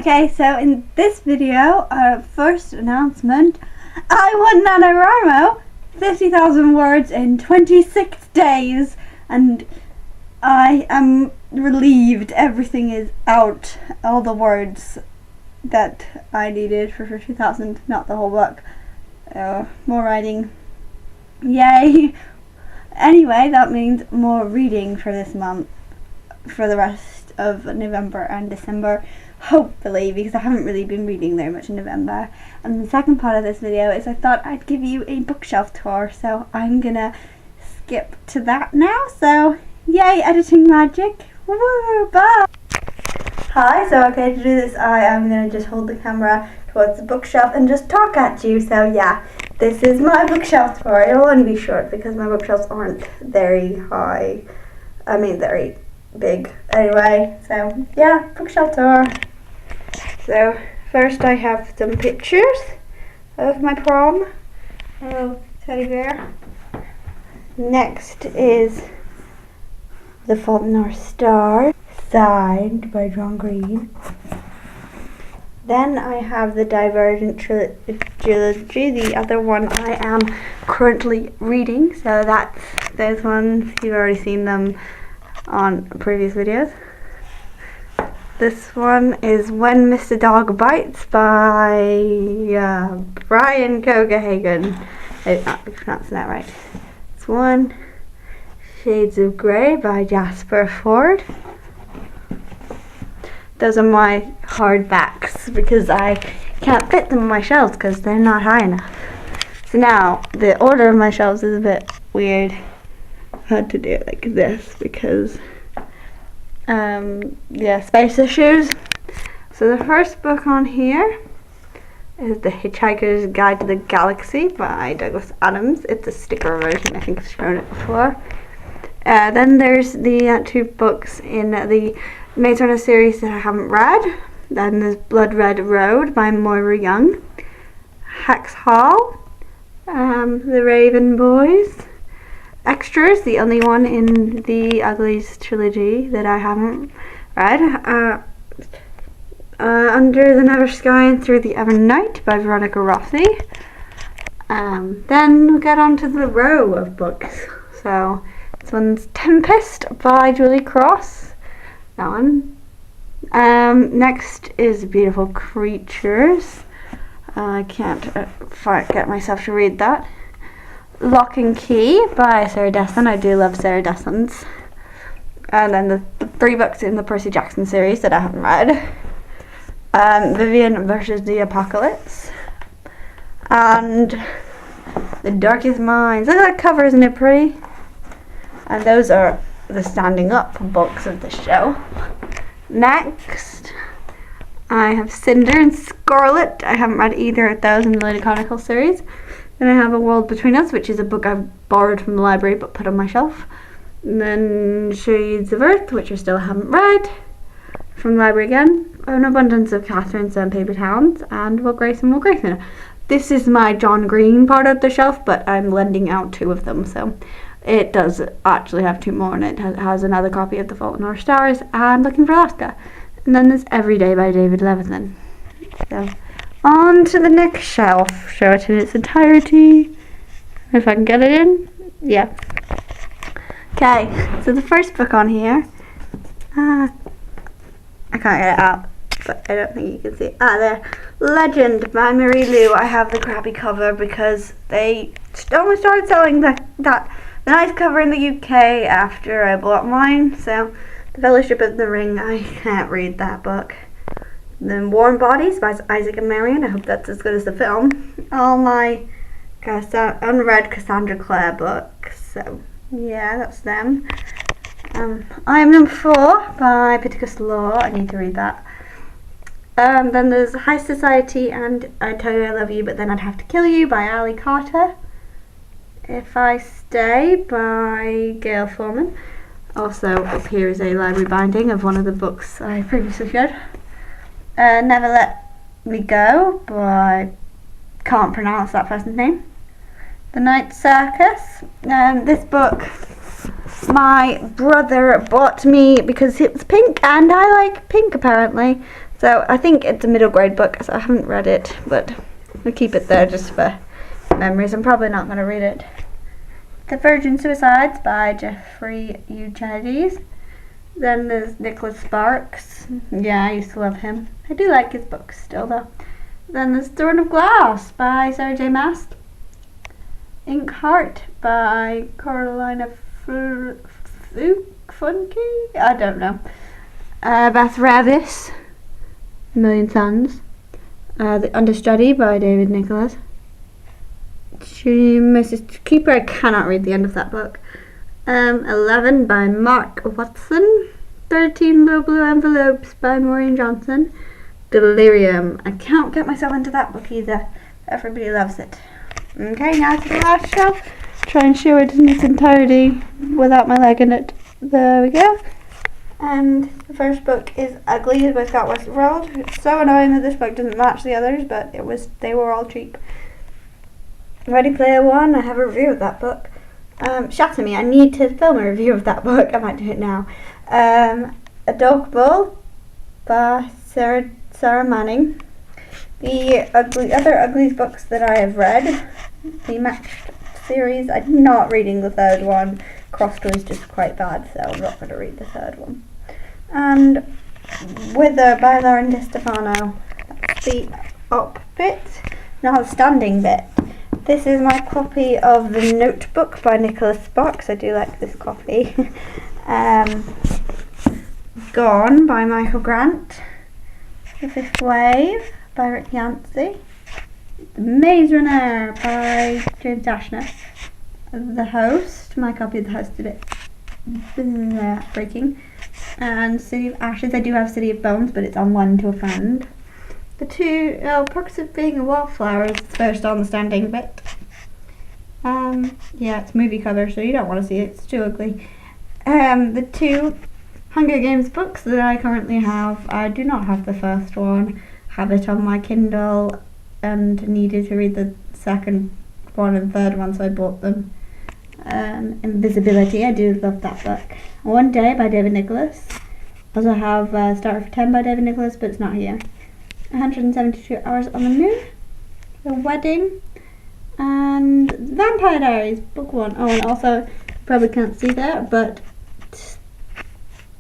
Okay, so in this video, our first announcement, I won NaNoWriMo 50,000 words in 26 days, and I am relieved everything is out, all the words that I needed for 50,000, not the whole book. More writing, yay! Anyway, that means more reading for this month, for the rest of November and December, hopefully, because I haven't really been reading very much in November. And the second part of this video is I thought I'd give you a bookshelf tour, so I'm gonna skip to that now. So yay, editing magic. Woo, bye. Hi, so okay, to do this I am gonna just hold the camera towards the bookshelf and just talk at you. So yeah, this is my bookshelf tour. It'll only be short because my bookshelves aren't very high, very big. Anyway, so yeah, bookshelf tour. So first I have some pictures of my prom. Oh, teddy bear. Next is The Fault in Our Stars, signed by John Green. Then I have the Divergent trilogy, the other one I am currently reading. So that's those ones, you've already seen them on previous videos. This one is When Mr. Dog Bites by Brian Cogahagen. I'm not pronouncing that right. This one, Shades of Grey by Jasper Fforde. Those are my hardbacks because I can't fit them on my shelves because they're not high enough. So now the order of my shelves is a bit weird. I had to do it like this because space issues. So the first book on here is The Hitchhiker's Guide to the Galaxy by Douglas Adams. It's a sticker version, I think I've shown it before. Then there's the two books in the Maze Runner series that I haven't read. Then there's Blood Red Road by Moira Young, Hex Hall, The Raven Boys, Extras, the only one in the Uglies trilogy that I haven't read, Under the Never Sky and Through the Ever Night by Veronica Rossi. Then we get on to the row of books. So this one's Tempest by Julie Cross. That one. Next is Beautiful Creatures. I can't get myself to read that. Lock and Key by Sarah Dessen. I do love Sarah Dessen's. And then the three books in the Percy Jackson series that I haven't read. Vivian versus the Apocalypse. And The Darkest Minds. Look at that cover, isn't it pretty? And those are the standing up books of the show. Next, I have Cinder and Scarlet. I haven't read either of those in the Lady Chronicle series. Then I have A World Between Us, which is a book I've borrowed from the library but put on my shelf. And then Shades of Earth, which I still haven't read, from the library again. An Abundance of Catherine Sandpaper Towns, and Will Grayson, Will Grayson. This is my John Green part of the shelf, but I'm lending out two of them, so it does actually have two more, and it has another copy of The Fault in Our Stars and Looking for Alaska. And then there's Every Day by David Levithan. So on to the next shelf. Show it in its entirety. If I can get it in. Yeah. Okay, so the first book on here. I can't get it out, but I don't think you can see it. There. Legend by Marie Lu. I have the crappy cover because they only started selling the nice cover in the UK after I bought mine. So The Fellowship of the Ring, I can't read that book. Then Warm Bodies by Isaac and Marion. I hope that's as good as the film. All my unread Cassandra Clare books. So yeah, that's them. I Am Number 4 by Pittacus Law. I need to read that. Then there's High Society and I Tell You I Love You But Then I'd Have to Kill You by Ali Carter. If I Stay by Gail Foreman. Also up here is a library binding of one of the books I previously showed. Never Let Me Go by, can't pronounce that person's name. The Night Circus. This book my brother bought me because it was pink and I like pink apparently. So I think it's a middle grade book, so I haven't read it, but I'll keep it there just for memories. I'm probably not going to read it. The Virgin Suicides by Jeffrey Eugenides. Then there's Nicholas Sparks. Yeah, I used to love him. I do like his books still though. Then there's Throne of Glass by Sarah J. Maas. Ink Heart by Carolina Funky? I don't know. Beth Revis, A Million Suns. The Understudy by David Nicholas. Mrs. Keeper, I cannot read the end of that book. 11 by Mark Watson. 13 Little Blue Envelopes by Maureen Johnson. Delirium. I can't get myself into that book either. Everybody loves it. Okay, now to the last shelf. Try and show it in its entirety without my leg in it. There we go. And the first book is Ugly by Scott Westerfeld. It's so annoying that this book doesn't match the others, but they were all cheap. Ready Player One, I have a review of that book. Shatter Me, I need to film a review of that book. I might do it now. A Dog Bull by Sarah Manning. The other Uglies books that I have read, the Matched series, I'm not reading the third one. Crossed is just quite bad, so I'm not going to read the third one. And Wither by Lauren DiStefano. That's the up bit. Now the standing bit. This is my copy of The Notebook by Nicholas Sparks. I do like this copy. Gone by Michael Grant. The Fifth Wave by Rick Yancey. The Maze Runner by James Dashner. The Host, my copy of The Host did it breaking. And City of Ashes, I do have City of Bones, but it's on loan to a friend. The two Perks of Being a Wallflower is first on the standing bit. Yeah, it's movie cover, so you don't want to see it, it's too ugly. The two Hunger Games books that I currently have, I do not have the first one, have it on my Kindle, and needed to read the second one and third one, so I bought them. Invisibility, I do love that book. One Day by David Nicholas. Also have Starter for 10 by David Nicholas, but it's not here. 172 Hours on the Moon. The Wedding. And Vampire Diaries, book 1. Oh, and also, you probably can't see that, but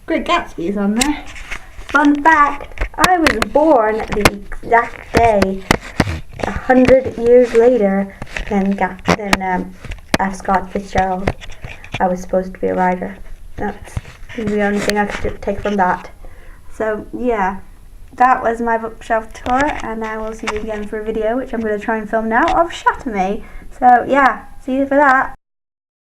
Great Gatsby is on there. Fun fact, I was born the exact day, 100 years later, than F. Scott Fitzgerald. I was supposed to be a writer. That's the only thing I could take from that. So, yeah. That was my bookshelf tour, and I will see you again for a video, which I'm going to try and film now, of Shatter Me. So, yeah, see you for that.